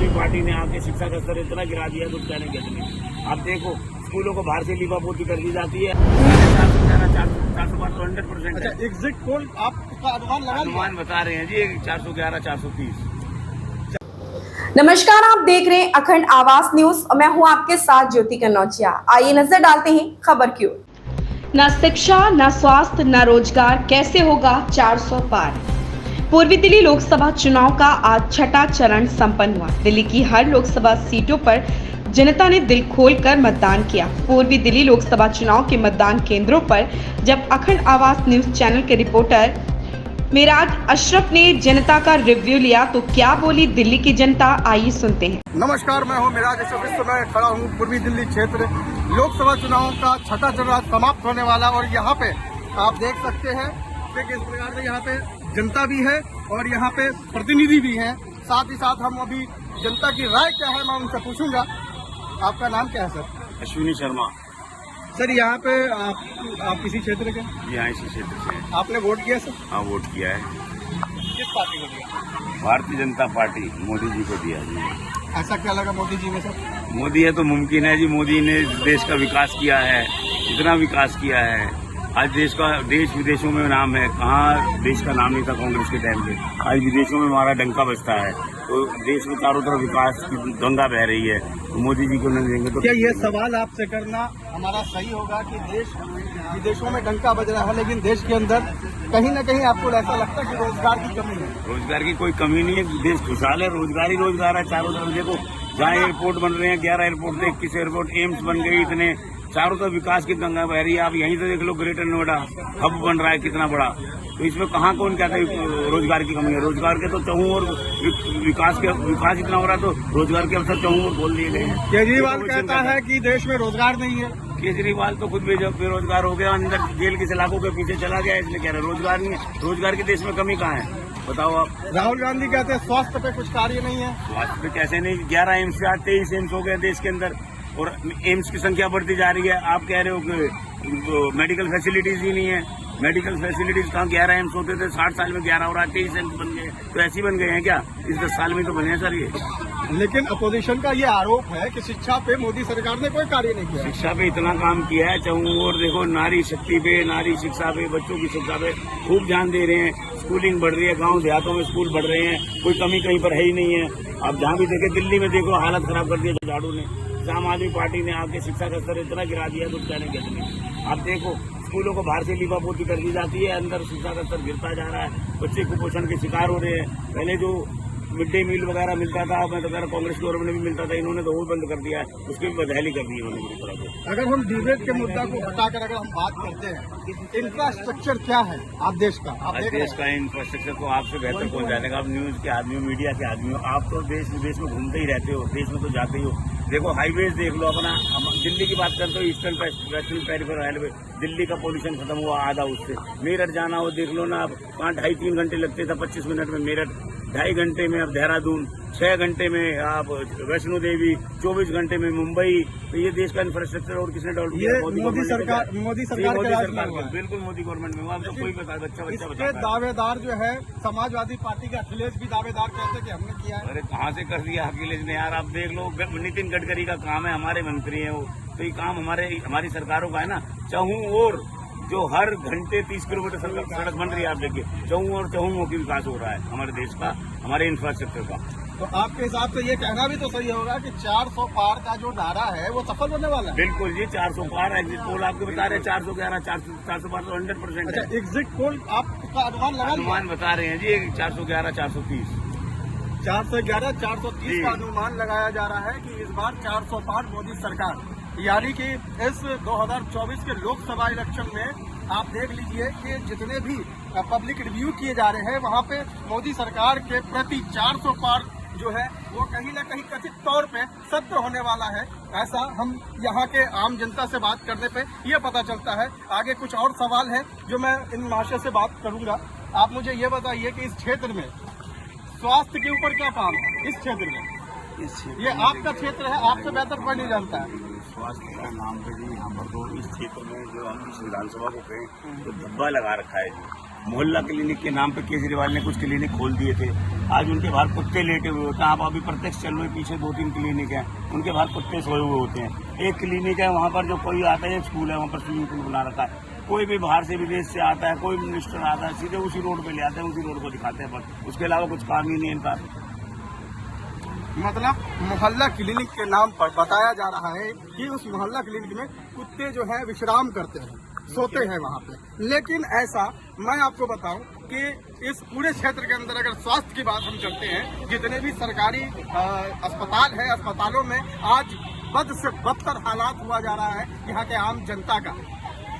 आदमी पार्टी ने आके शिक्षा का स्तर इतना गिरा दिया कुछ कहने के नहीं। आप देखो स्कूलों को बाहर से लीपापोती कर दी जाती है। 411-400 अच्छा, एग्जिट पोल आपका अनुमान बता रहे हैं जी 411-430। नमस्कार, आप देख रहे हैं अखंड आवाज न्यूज और मैं हूं आपके साथ ज्योति कन्नौजिया। आइए नजर डालते हैं खबर की ओर। न शिक्षा, न स्वास्थ्य, न रोजगार, कैसे होगा 400 पार। पूर्वी दिल्ली लोकसभा चुनाव का आज छठा चरण संपन्न हुआ। दिल्ली की हर लोकसभा सीटों पर जनता ने दिल खोलकर मतदान किया। पूर्वी दिल्ली लोकसभा चुनाव के मतदान केंद्रों पर जब अखंड आवाज न्यूज चैनल के रिपोर्टर मेराज अशरफ ने जनता का रिव्यू लिया तो क्या बोली दिल्ली की जनता, आइए सुनते हैं। नमस्कार, मैं हूं मेराज अशरफ। इस समय खड़ा हूं पूर्वी दिल्ली क्षेत्र। लोकसभा चुनाव का छठा चरण समाप्त होने वाला और यहाँ पे आप देख सकते हैं कि किस प्रकार से यहाँ पे जनता भी है और यहाँ पे प्रतिनिधि भी हैं। साथ ही साथ हम अभी जनता की राय क्या है मैं उनसे पूछूंगा। आपका नाम क्या है सर? अश्विनी शर्मा। सर, यहाँ पे आप किसी क्षेत्र के? जी हाँ, इसी क्षेत्र से। आपने वोट किया सर? हाँ, वोट किया है। किस पार्टी को दिया? भारतीय जनता पार्टी, मोदी जी को दिया जी। ऐसा क्या लगा मोदी जी में सर? मोदी है तो मुमकिन है जी। मोदी ने देश का विकास किया है, इतना विकास किया है। आज देश विदेशों में नाम है। कहाँ देश का नाम नहीं था कांग्रेस के टाइम पे। आज विदेशों में हमारा डंका बजता है। तो देश में चारों तरफ विकास की गंगा बह रही है। तो मोदी जी को नहीं देंगे तो क्या ये सवाल आपसे करना हमारा सही होगा कि देश विदेशों में डंका बज रहा है लेकिन देश के अंदर कहीं न कहीं आपको ऐसा लगता है कि रोजगार की कमी है? रोजगार की कोई कमी नहीं है। देश खुशहाल है, रोजगार ही रोजगार है चारों तरफ। देखो जहाँ एयरपोर्ट बन रहे हैं, 11 एयरपोर्ट थे, 21 एयरपोर्ट, एम्स बन गई, इतने चारों तरफ विकास की गंगा बह रही है। आप यहीं से देख लो, ग्रेटर नोएडा हब बन रहा है कितना बड़ा। तो इसमें कहाँ कौन कहता है रोजगार की कमी है? रोजगार के तो चहूँ और विकास इतना हो रहा है तो रोजगार के अवसर चहूँ और बोल दिए गए हैं। केजरीवाल कहता है कि देश में रोजगार नहीं है। केजरीवाल तो खुद बेरोजगार हो गया, अंदर जेल की सलाखों के पीछे चला गया, इसलिए कह रहे रोजगार नहीं है। रोजगार के देश में कमी कहाँ है बताओ आप? राहुल गांधी कहते हैं स्वास्थ्य पे कुछ कार्य नहीं है। स्वास्थ्य पे कैसे नहीं? 11 एम्स से 23 एम्स हो गए देश के अंदर और एम्स की संख्या बढ़ती जा रही है। आप कह रहे हो कि मेडिकल फैसिलिटीज ही नहीं है। मेडिकल फैसिलिटीज कहाँ? 11 एम्स होते थे, 60 साल में 11 हो रहा है, 23 एम्स बन गए। तो ऐसे ही बन गए हैं क्या? इस 10 साल में तो बने हैं सर ये। लेकिन अपोजिशन का ये आरोप है कि शिक्षा पे मोदी सरकार ने कोई कार्य नहीं किया। शिक्षा पे इतना काम किया है चाहूँ और देखो नारी शक्ति पे, नारी शिक्षा पे, बच्चों की शिक्षा पे खूब ध्यान दे रहे हैं। स्कूलिंग बढ़ रही है, गांव देहातों में स्कूल बढ़ रहे हैं, कोई कमी कहीं पर है ही नहीं है। आप जहाँ भी देखें, दिल्ली में देखो हालत खराब कर दिया झाड़ू ने। आम आदमी पार्टी ने आके शिक्षा का स्तर इतना गिरा दिया कुछ कहने के नहीं। आप देखो स्कूलों को बाहर से लीपापोती कर दी जाती है, अंदर शिक्षा का स्तर गिरता जा रहा है। बच्चे कुपोषण के शिकार हो रहे हैं। पहले जो मिड डे मील वगैरह मिलता था, मैं तो कह रहा कांग्रेस गवर्नमेंट में भी मिलता था, इन्होंने तो वो बंद कर दिया है। उसकी भी बदहाली कर दी है उन्होंने पूरी तरह से। अगर हम डिबेट के मुद्दा को हटाकर अगर हम बात करते हैं, इंफ्रास्ट्रक्चर क्या है आप देश का? आप देश का इंफ्रास्ट्रक्चर तो आपसे बेहतर कौन जानेगा? आप न्यूज के आदमी हो, मीडिया के आदमी हो, आप तो देश विदेश में घूमते ही रहते हो, देश में तो जाते ही हो। देखो हाईवेज देख लो अपना। दिल्ली की बात करते हो, eastern western peripheral highway, Delhi का पोल्यूशन खत्म हुआ आधा उससे। मेरठ जाना हो देख लो ना आप, वहाँ 2.5-3 घंटे लगते थे, 25 मिनट में मेरठ, 2.5 घंटे में अब देहरादून, 6 घंटे में आप वैष्णो देवी, 24 घंटे में मुंबई। तो ये देश का इंफ्रास्ट्रक्चर और किसने डेवलप किया? मोदी सरकार बिल्कुल मोदी गवर्नमेंट में। तो कोई बच्चा इसके दावेदार जो है समाजवादी पार्टी के अखिलेश भी दावेदार कहते हैं कि हमने किया है। अरे कहाँ से कर दिया अखिलेश ने यार? आप देख लो, नितिन गडकरी का काम है, हमारे मंत्री है वो। तो ये काम हमारी सरकारों का है ना। चाहूँ और जो हर घंटे 30 किलोमीटर सड़क बन रही है, आप देखिए चहूँ और चहूँ की विकास हो रहा है हमारे देश का, हमारे इंफ्रास्ट्रक्चर का। तो आपके हिसाब से ये कहना भी तो सही होगा कि 400 पार का जो नारा है वो सफल होने वाला है? बिल्कुल जी, 400 पार। एग्जिट पोल आपको बता रहे हैं 411, 400 पार तो 100%। अच्छा, एग्जिट पोल आपका अनुमान बता रहे हैं जी 411, 430। 411, 430 का अनुमान लगाया जा रहा है कि इस बार 400 पार मोदी सरकार, यानी कि इस 2024 के लोकसभा इलेक्शन में आप देख लीजिए कि जितने भी पब्लिक रिव्यू किए जा रहे हैं वहाँ पे मोदी सरकार के प्रति 400 पार जो है वो कहीं न कहीं कथित तौर पे सत्य होने वाला है। ऐसा हम यहाँ के आम जनता से बात करने पे ये पता चलता है। आगे कुछ और सवाल है जो मैं इन महाशय से बात करूंगा। आप मुझे ये बताइए कि इस क्षेत्र में स्वास्थ्य के ऊपर क्या काम है? इस क्षेत्र में ये आपका क्षेत्र है, आपसे बेहतर कोई नहीं जानता है। स्वास्थ्य का नाम पे जी यहाँ पर तो इस क्षेत्र में जो हम इस विधानसभा को कहें तो धब्बा लगा रखा है जी। मोहल्ला क्लिनिक के नाम पे केजरीवाल ने कुछ क्लिनिक खोल दिए थे। आज उनके बाहर कुत्ते लेटे हुए होते हैं। आप अभी प्रत्यक्ष चल रहे, पीछे 2-3 क्लिनिक है, उनके बाहर कुत्ते सोए हुए होते हैं। एक क्लिनिक है वहाँ पर जो कोई आता है, एक स्कूल है वहाँ पर स्विमिंग पूल बना रखा है। कोई भी बाहर से विदेश से आता है, कोई मिनिस्टर आता है, सीधे उसी रोड पे ले आते हैं, उसी रोड को दिखाते हैं, बस उसके अलावा कुछ काम ही नहीं है इनका। मतलब मोहल्ला क्लिनिक के नाम पर बताया जा रहा है कि उस मोहल्ला क्लिनिक में कुत्ते जो है विश्राम करते हैं, सोते हैं वहाँ पे। लेकिन ऐसा मैं आपको बताऊं कि इस पूरे क्षेत्र के अंदर अगर स्वास्थ्य की बात हम करते हैं, जितने भी सरकारी अस्पताल है, अस्पतालों में आज बद से बदतर हालात हुआ जा रहा है यहाँ के आम जनता का।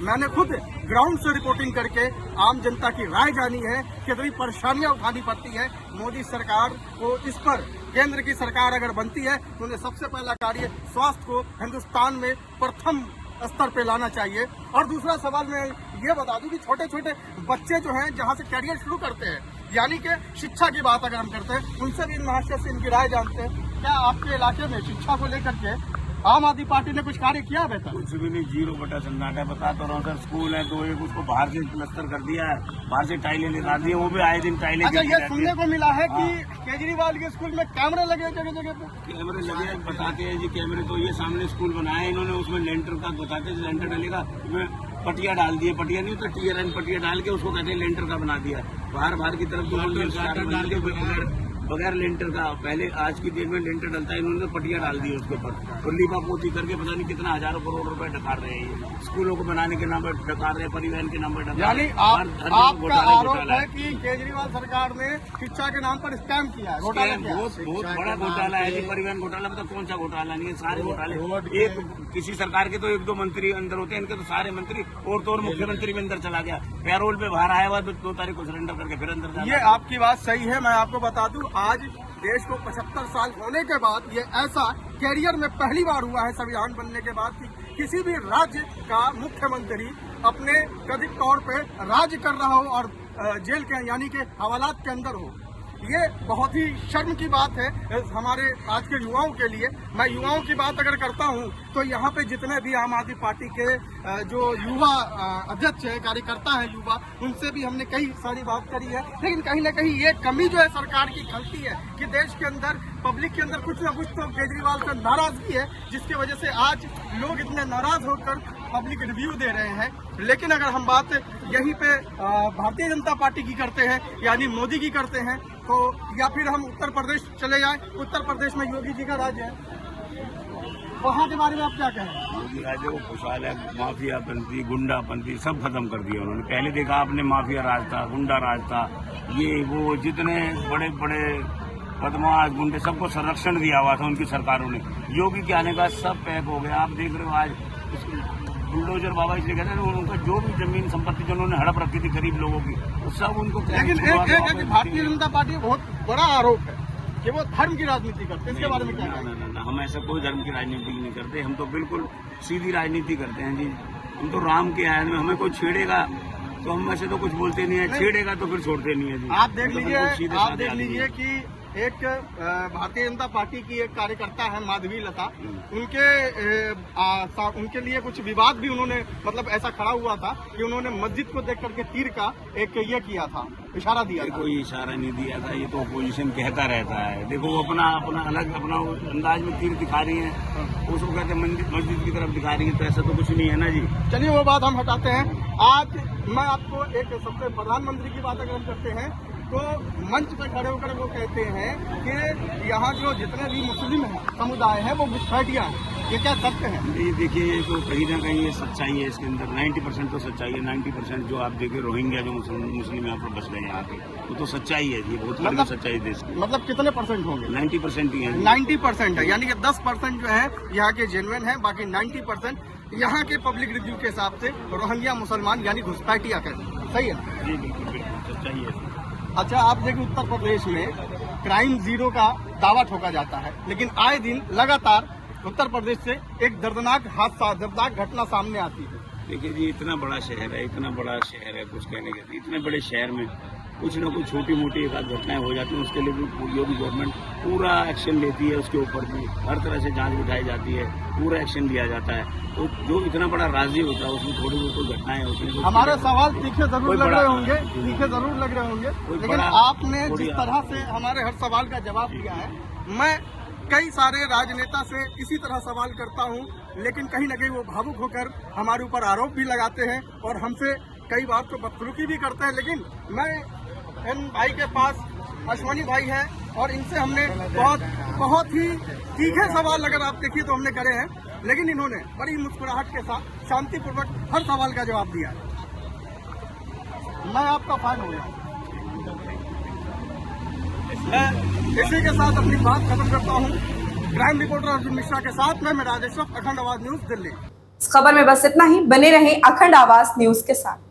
मैंने खुद ग्राउंड से रिपोर्टिंग करके आम जनता की राय जानी है, कितनी परेशानियां उठानी पड़ती है। मोदी सरकार को इस पर, केंद्र की सरकार अगर बनती है तो उन्हें सबसे पहला कार्य स्वास्थ्य को हिंदुस्तान में प्रथम स्तर पे लाना चाहिए। और दूसरा सवाल मैं ये बता दूं कि छोटे छोटे बच्चे जो हैं जहां से कैरियर शुरू करते हैं, यानी कि शिक्षा की बात अगर हम करते हैं, उनसे भी इन महाशय से इनकी राय जानते हैं। क्या आपके इलाके में शिक्षा को लेकर के आम आदमी पार्टी ने कुछ कार्य किया बेहतर? कुछ भी नहीं, 0 सन्नाटा है। बता तो रहा हूँ सर, स्कूल है तो एक उसको बाहर से प्लस्तर कर दिया है, बाहर से टाइलें लगा दी है, वो भी आए दिन टाइलें। अच्छा, ये सुनने को मिला है कि केजरीवाल के स्कूल में कैमरे लगे जगह जगह पे। कैमरे लगे हैं, बताते हैं जी कैमरे तो ये सामने स्कूल बनाया इन्होंने, उसमें लेंटर का बताते लेंटर डलेगा, उसमें पटिया डाल दिए, पटिया नहीं तो टीयर पटिया डाल के उसको कहते हैं लेंटर का बना दिया। बाहर की तरफ डाल के बगैर लेंटर का, पहले आज की डेट में लेंटर डलता है, इन्होंने पटिया डाल दी उसके ऊपर और लीपा पोती करके पता नहीं कितना हजारों करोड़ रुपए डकार रहे हैं। स्कूलों को बनाने के नाम पर डकार रहे, परिवहन के नाम पर डकार। यानी आपका आरोप है कि केजरीवाल सरकार ने शिक्षा के नाम पर स्कैम किया है, घोटाला किया है। बहुत बड़ा घोटाला है जी, परिवहन घोटाला। मतलब कौन सा घोटाला नहीं है, सारे घोटाले। एक किसी सरकार के तो 1-2 मंत्री अंदर होते हैं, इनके तो सारे मंत्री, और तो और मुख्यमंत्री भी अंदर चला गया, पैरोल पे बाहर आया हुआ, 2 तारीख को सरेंडर करके फिर अंदर जाना। ये आपकी बात सही है। मैं आपको बता दूं, आज देश को 75 साल होने के बाद ये ऐसा कैरियर में पहली बार हुआ है संविधान बनने के बाद कि किसी भी राज्य का मुख्यमंत्री अपने कथित तौर पे राज्य कर रहा हो और जेल के यानी कि हवालात के अंदर हो। ये बहुत ही शर्म की बात है हमारे आज के युवाओं के लिए। मैं युवाओं की बात अगर करता हूं तो यहाँ पे जितने भी आम आदमी पार्टी के जो युवा अध्यक्ष है, कार्यकर्ता है युवा, उनसे भी हमने कई सारी बात करी है। लेकिन कहीं ना कहीं ये कमी जो है सरकार की खलती है कि देश के अंदर, पब्लिक के अंदर कुछ ना कुछ तो केजरीवाल से नाराजगी है, जिसकी वजह से आज लोग इतने नाराज होकर पब्लिक रिव्यू दे रहे हैं। लेकिन अगर हम बात यहीं पे भारतीय जनता पार्टी की करते हैं, यानी मोदी की करते हैं, तो या फिर हम उत्तर प्रदेश चले जाएं, उत्तर प्रदेश में योगी जी का राज्य है, वहाँ के बारे में आप क्या कहें? योगी राज्य को खुशहाल है, माफियापंथी, गुंडापंथी सब खत्म कर दिया उन्होंने। पहले देखा आपने, माफिया राज था, गुंडा राज था, ये वो जितने बड़े बड़े बदमाश गुंडे सबको संरक्षण दिया हुआ था उनकी सरकारों ने। योगी के आने का सब पैक हो गया। आप देख रहे हो आज बुलडोजर बाबा इसलिए कहते हैं, उनका जो भी जमीन संपत्ति जो उन्होंने हड़प रखी थी गरीब लोगों की, वो सब उनको। लेकिन एक भारतीय जनता पार्टी बहुत बड़ा आरोप है कि वो धर्म की राजनीति करते हैं, इसके बारे में क्या कहेंगे? ना, हम ऐसा कोई धर्म की राजनीति नहीं करते, हम तो बिल्कुल सीधी राजनीति करते हैं जी। हम तो राम के आए हैं, हमें कोई छेड़ेगा तो हम ऐसे तो कुछ बोलते नहीं है, छेड़ेगा तो फिर छोड़ते नहीं है जी। आप देख लीजिए कि एक भारतीय जनता पार्टी की एक कार्यकर्ता है माधवी लता, उनके लिए कुछ विवाद भी उन्होंने, मतलब ऐसा खड़ा हुआ था कि उन्होंने मस्जिद को देख करके तीर का एक ये किया था, इशारा दिया था। कोई इशारा नहीं दिया था, ये तो अपोजिशन कहता रहता है। देखो वो अपना अलग अपना अंदाज में तीर दिखा रही है, उसको कहते हैं मस्जिद की तरफ दिखा रही है, तो ऐसा तो कुछ नहीं है ना जी। चलिए वो बात हम हटाते हैं। आज मैं आपको एक सबसे प्रधानमंत्री की बात अगर हम करते हैं तो मंच पे खड़े होकर वो कहते हैं कि यहाँ जो जितने भी मुस्लिम समुदाय है वो घुसपैठिया है, ये क्या सत्य है? ये देखिए, ये तो कहीं ना कहीं ये सच्चाई है, इसके अंदर 90% तो सच्चाई है। 90% जो आप देखिए रोहिंग्या जो मुस्लिम यहाँ पर बस गए यहाँ के, वो तो सच्चाई है जी, बहुत बड़ी सच्चाई देश की। मतलब कितने % होंगे? 90% ही है। 90% है, यानी कि 10% जो है यहाँ के जेन्युइन है, बाकी 90% यहाँ के पब्लिक रिव्यू के हिसाब से रोहिंग्या मुसलमान यानी घुसपैठिया कहते। सही है जी, बिल्कुल सच्चाई है। अच्छा, आप देखिए उत्तर प्रदेश में क्राइम जीरो का दावा ठोका जाता है, लेकिन आए दिन लगातार उत्तर प्रदेश से एक दर्दनाक हादसा, दर्दनाक घटना सामने आती है। देखिए जी, इतना बड़ा शहर है, कुछ कहने के, इतने बड़े शहर में कुछ ना कुछ छोटी मोटी एक आध घटनाएं हो जाती हैं, उसके लिए भी योगी गवर्नमेंट पूरा एक्शन लेती है। उसके ऊपर भी हर तरह से जांच बिठाई जाती है, पूरा एक्शन लिया जाता है। तो जो इतना बड़ा राज्य होता है उसमें थोड़ी बहुत घटनाएं होती हैं। हमारे सवाल तीखे जरूर लग रहे होंगे, लेकिन आपने जिस तरह से हमारे हर सवाल का जवाब दिया है, मैं कई सारे राजनेता से इसी तरह सवाल करता हूं, लेकिन कहीं न कहीं वो भावुक होकर हमारे ऊपर आरोप भी लगाते हैं और हमसे कई बार तो बदसलूकी भी करते हैं। लेकिन मैं इन भाई के पास अश्वनी भाई है और इनसे हमने बहुत ही तीखे सवाल अगर आप देखिए तो हमने करे हैं, लेकिन इन्होंने बड़ी मुस्कुराहट के साथ शांतिपूर्वक हर सवाल का जवाब दिया है। मैं आपका फैन हो गया। मैं इसी के साथ अपनी बात खत्म करता हूँ। क्राइम रिपोर्टर अर्जुन मिश्रा के साथ मैं राजेश्वर, अखंड आवाज न्यूज, दिल्ली। इस खबर में बस इतना ही। बने रहें अखंड आवाज न्यूज के साथ।